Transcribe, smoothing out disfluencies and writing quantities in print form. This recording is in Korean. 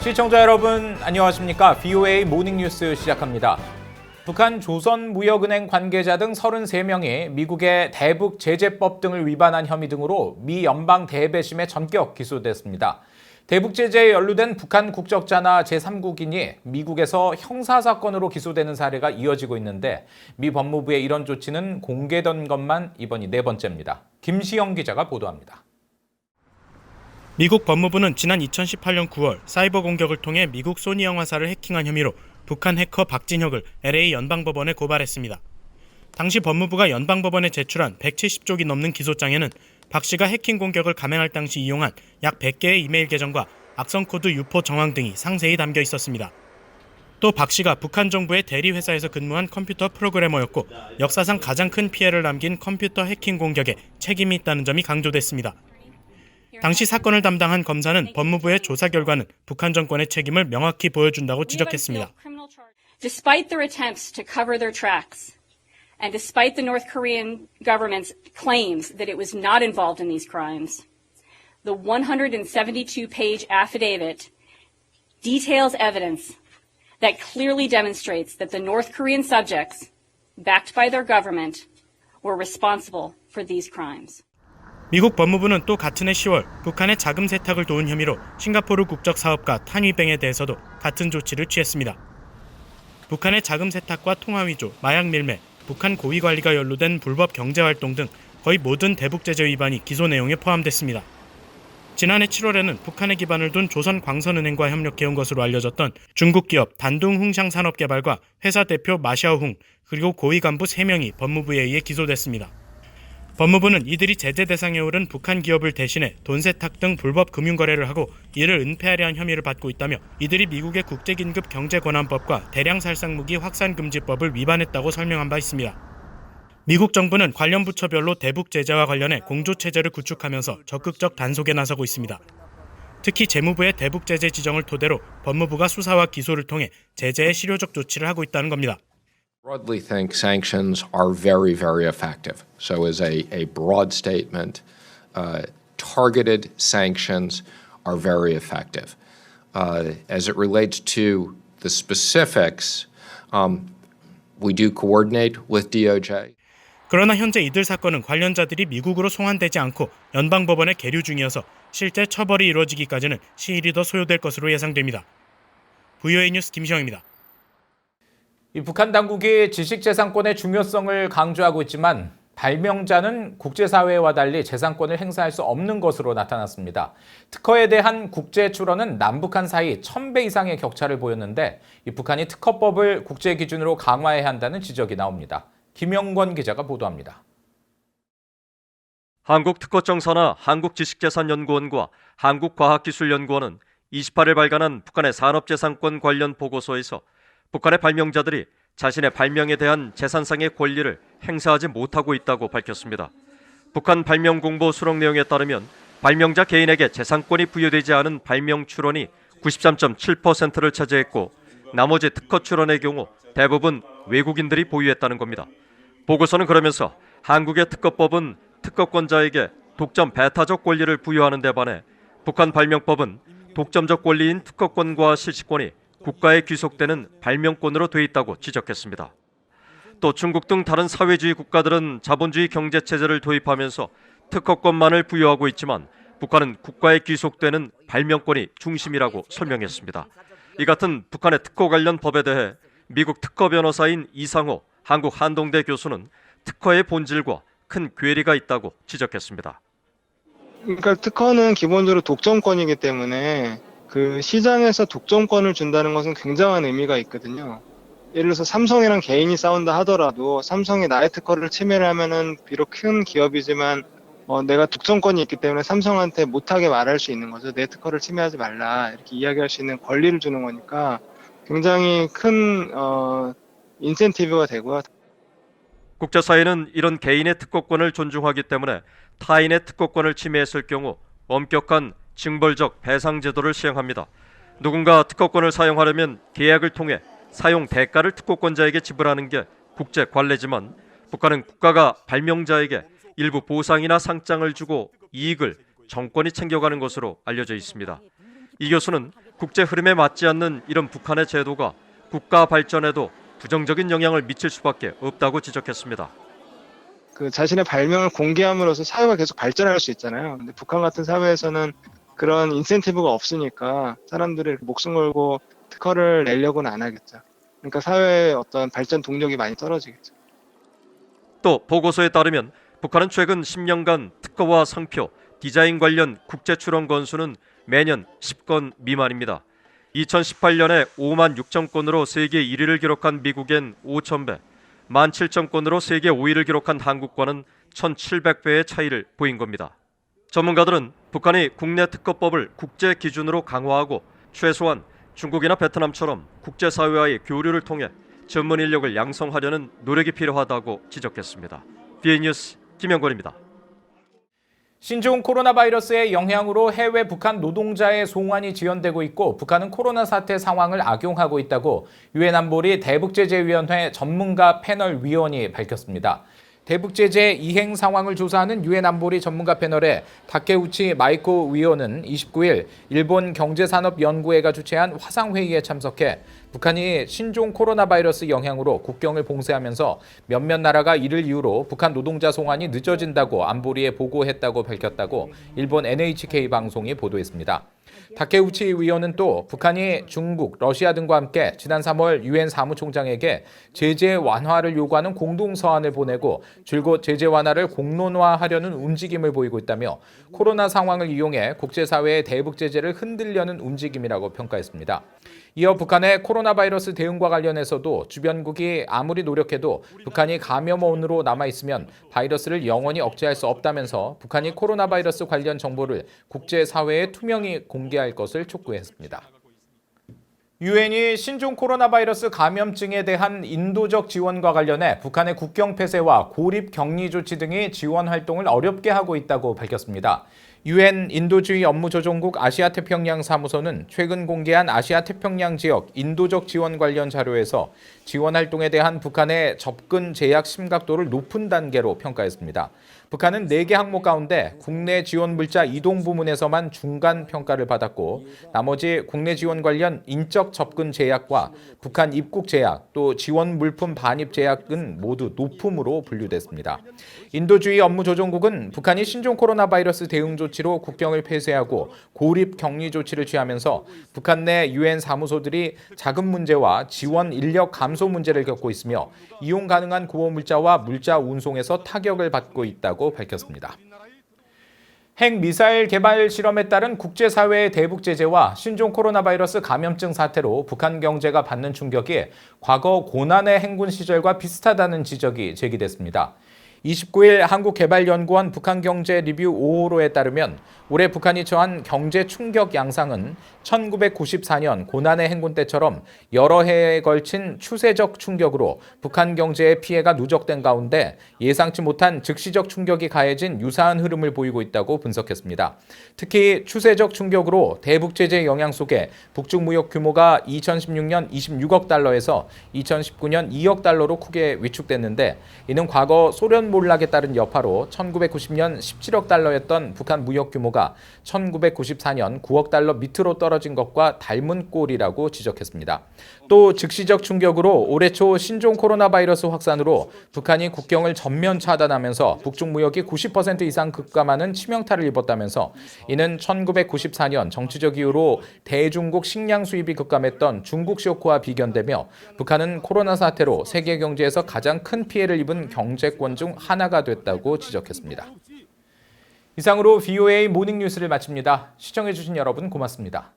시청자 여러분 안녕하십니까? VOA 모닝뉴스 시작합니다. 북한 조선무역은행 관계자 등 33명이 미국의 대북제재법 등을 위반한 혐의 등으로 미 연방 대배심에 전격 기소됐습니다. 대북제재에 연루된 북한 국적자나 제3국인이 미국에서 형사사건으로 기소되는 사례가 이어지고 있는데 미 법무부의 이런 조치는 공개된 것만 이번이 네 번째입니다. 김시영 기자가 보도합니다. 미국 법무부는 지난 2018년 9월 사이버 공격을 통해 미국 소니 영화사를 해킹한 혐의로 북한 해커 박진혁을 LA 연방법원에 고발했습니다. 당시 법무부가 연방법원에 제출한 170쪽이 넘는 기소장에는 박 씨가 해킹 공격을 감행할 당시 이용한 약 100개의 이메일 계정과 악성 코드 유포 정황 등이 상세히 담겨 있었습니다. 또 박 씨가 북한 정부의 대리 회사에서 근무한 컴퓨터 프로그래머였고 역사상 가장 큰 피해를 남긴 컴퓨터 해킹 공격에 책임이 있다는 점이 강조됐습니다. 당시 사건을 담당한 검사는 법무부의 조사 결과는 북한 정권의 책임을 명확히 보여준다고 지적했습니다. Despite their attempts to cover their tracks, and despite the North Korean government's claims that it was not involved in these crimes, the 172-page affidavit details evidence that clearly demonstrates that the North Korean subjects, backed by their government, were responsible for these crimes. 미국 법무부는 또 같은 해 10월 북한의 자금 세탁을 도운 혐의로 싱가포르 국적 사업가 탄위뱅에 대해서도 같은 조치를 취했습니다. 북한의 자금 세탁과 통화 위조, 마약 밀매, 북한 고위 관리가 연루된 불법 경제활동 등 거의 모든 대북제재 위반이 기소 내용에 포함됐습니다. 지난해 7월에는 북한에 기반을 둔 조선광선은행과 협력해온 것으로 알려졌던 중국 기업 단둥흥샹 산업개발과 회사 대표 마샤오흥 그리고 고위 간부 3명이 법무부에 의해 기소됐습니다. 법무부는 이들이 제재 대상에 오른 북한 기업을 대신해 돈 세탁 등 불법 금융거래를 하고 이를 은폐하려 한 혐의를 받고 있다며 이들이 미국의 국제긴급 경제권한법과 대량살상무기 확산금지법을 위반했다고 설명한 바 있습니다. 미국 정부는 관련 부처별로 대북 제재와 관련해 공조체제를 구축하면서 적극적 단속에 나서고 있습니다. 특히 재무부의 대북 제재 지정을 토대로 법무부가 수사와 기소를 통해 제재의 실효적 조치를 하고 있다는 겁니다. Broadly think sanctions are very, very effective. So as a broad statement, targeted sanctions are very effective. As it relates to the specifics, we do coordinate with DOJ. 그러나 현재 이들 사건은 관련자들이 미국으로 송환되지 않고 연방법원에 계류 중이어서 실제 처벌이 이루어지기까지는 시일이 더 소요될 것으로 예상됩니다. VOA 뉴스 김시영입니다. 북한 당국이 지식재산권의 중요성을 강조하고 있지만 발명자는 국제사회와 달리 재산권을 행사할 수 없는 것으로 나타났습니다. 특허에 대한 국제 출원은 남북한 사이 1000배 이상의 격차를 보였는데 북한이 특허법을 국제 기준으로 강화해야 한다는 지적이 나옵니다. 김영권 기자가 보도합니다. 한국특허청사나 한국지식재산연구원과 한국과학기술연구원은 28일 발간한 북한의 산업재산권 관련 보고서에서 북한의 발명자들이 자신의 발명에 대한 재산상의 권리를 행사하지 못하고 있다고 밝혔습니다. 북한 발명공보 수록 내용에 따르면 발명자 개인에게 재산권이 부여되지 않은 발명 출원이 93.7%를 차지했고 나머지 특허 출원의 경우 대부분 외국인들이 보유했다는 겁니다. 보고서는 그러면서 한국의 특허법은 특허권자에게 독점 배타적 권리를 부여하는 데 반해 북한 발명법은 독점적 권리인 특허권과 실시권이 국가에 귀속되는 발명권으로 돼 있다고 지적했습니다. 또 중국 등 다른 사회주의 국가들은 자본주의 경제체제를 도입하면서 특허권만을 부여하고 있지만 북한은 국가에 귀속되는 발명권이 중심이라고 설명했습니다. 이 같은 북한의 특허 관련 법에 대해 미국 특허 변호사인 이상호 한국한동대 교수는 특허의 본질과 큰 괴리가 있다고 지적했습니다. 그러니까 특허는 기본적으로 독점권이기 때문에 그 시장에서 독점권을 준다는 것은 굉장한 의미가 있거든요. 예를 들어서 삼성이랑 개인이 싸운다 하더라도 삼성이 나의 특허를 침해를 하면은 비록 큰 기업이지만 내가 독점권이 있기 때문에 삼성한테 못하게 말할 수 있는 거죠. 내 특허를 침해하지 말라 이렇게 이야기할 수 있는 권리를 주는 거니까 굉장히 큰 인센티브가 되고요. 국제사회는 이런 개인의 특허권을 존중하기 때문에 타인의 특허권을 침해했을 경우 엄격한 징벌적 배상 제도를 시행합니다. 누군가 특허권을 사용하려면 계약을 통해 사용 대가를 특허권자에게 지불하는 게 국제 관례지만 북한은 국가가 발명자에게 일부 보상이나 상장을 주고 이익을 정권이 챙겨가는 것으로 알려져 있습니다. 이 교수는 국제 흐름에 맞지 않는 이런 북한의 제도가 국가 발전에도 부정적인 영향을 미칠 수밖에 없다고 지적했습니다. 그 자신의 발명을 공개함으로써 사회가 계속 발전할 수 있잖아요. 근데 북한 같은 사회에서는 그런 인센티브가 없으니까 사람들이 목숨 걸고 특허를 내려고는 안 하겠죠. 그러니까 사회의 어떤 발전 동력이 많이 떨어지겠죠. 또 보고서에 따르면 북한은 최근 10년간 특허와 상표, 디자인 관련 국제 출원 건수는 매년 10건 미만입니다. 2018년에 5만 6천 건으로 세계 1위를 기록한 미국엔 5,000배, 1만 7천 건으로 세계 5위를 기록한 한국과는 1,700배의 차이를 보인 겁니다. 전문가들은 북한이 국내 특허법을 국제 기준으로 강화하고 최소한 중국이나 베트남처럼 국제사회와의 교류를 통해 전문 인력을 양성하려는 노력이 필요하다고 지적했습니다. BA 뉴스 김영권입니다. 신종 코로나 바이러스의 영향으로 해외 북한 노동자의 송환이 지연되고 있고 북한은 코로나 사태 상황을 악용하고 있다고 유엔 안보리 대북제재위원회 전문가 패널 위원이 밝혔습니다. 대북제재 이행 상황을 조사하는 유엔 안보리 전문가 패널의 다케우치 마이코 위원은 29일 일본 경제산업연구회가 주최한 화상회의에 참석해 북한이 신종 코로나 바이러스 영향으로 국경을 봉쇄하면서 몇몇 나라가 이를 이유로 북한 노동자 송환이 늦어진다고 안보리에 보고했다고 밝혔다고 일본 NHK 방송이 보도했습니다. 다케우치 위원은 또 북한이 중국, 러시아 등과 함께 지난 3월 유엔 사무총장에게 제재 완화를 요구하는 공동서한을 보내고 줄곧 제재 완화를 공론화하려는 움직임을 보이고 있다며 코로나 상황을 이용해 국제사회의 대북 제재를 흔들려는 움직임이라고 평가했습니다. 이어 북한의 코로나 바이러스 대응과 관련해서도 주변국이 아무리 노력해도 북한이 감염원으로 남아있으면 바이러스를 영원히 억제할 수 없다면서 북한이 코로나 바이러스 관련 정보를 국제사회에 투명히 공개할 것을 촉구했습니다. 유엔이 신종 코로나 바이러스 감염증에 대한 인도적 지원과 관련해 북한의 국경 폐쇄와 고립 격리 조치 등이 지원 활동을 어렵게 하고 있다고 밝혔습니다. 유엔 인도주의 업무조정국 아시아태평양 사무소는 최근 공개한 아시아태평양 지역 인도적 지원 관련 자료에서 지원 활동에 대한 북한의 접근 제약 심각도를 높은 단계로 평가했습니다. 북한은 4개 항목 가운데 국내 지원 물자 이동 부문에서만 중간 평가를 받았고 나머지 국내 지원 관련 인적 접근 제약과 북한 입국 제약 또 지원 물품 반입 제약은 모두 높음으로 분류됐습니다. 인도주의 업무조정국은 북한이 신종 코로나 바이러스 대응 조치로 국경을 폐쇄하고 고립 격리 조치를 취하면서 북한 내 유엔 사무소들이 자금 문제와 지원 인력 감소 문제를 겪고 있으며 이용 가능한 구호 물자와 물자 운송에서 타격을 받고 있다고 밝혔습니다. 핵미사일 개발 실험에 따른 국제사회의 대북 제재와 신종 코로나 바이러스 감염증 사태로 북한 경제가 받는 충격이 과거 고난의 행군 시절과 비슷하다는 지적이 제기됐습니다. 29일 한국개발연구원 북한경제 리뷰 5호로에 따르면 올해 북한이 처한 경제 충격 양상은 1994년 고난의 행군 때처럼 여러 해에 걸친 추세적 충격으로 북한 경제의 피해가 누적된 가운데 예상치 못한 즉시적 충격이 가해진 유사한 흐름을 보이고 있다고 분석했습니다. 특히 추세적 충격으로 대북 제재 영향 속에 북중 무역 규모가 2016년 26억 달러에서 2019년 2억 달러로 크게 위축됐는데 이는 과거 소련 몰락에 따른 여파로 1990년 17억 달러였던 북한 무역 규모가 1994년 9억 달러 밑으로 떨어진 것과 닮은 꼴이라고 지적했습니다. 또 즉시적 충격으로 올해 초 신종 코로나 바이러스 확산으로 북한이 국경을 전면 차단하면서 북중 무역이 90% 이상 급감하는 치명타를 입었다면서 이는 1994년 정치적 이유로 대중국 식량 수입이 급감했던 중국 쇼크와 비견되며 북한은 코로나 사태로 세계 경제에서 가장 큰 피해를 입은 경제권 중 하나가 됐다고 지적했습니다. 이상으로 VOA 모닝 뉴스를 마칩니다. 시청해주신 여러분 고맙습니다.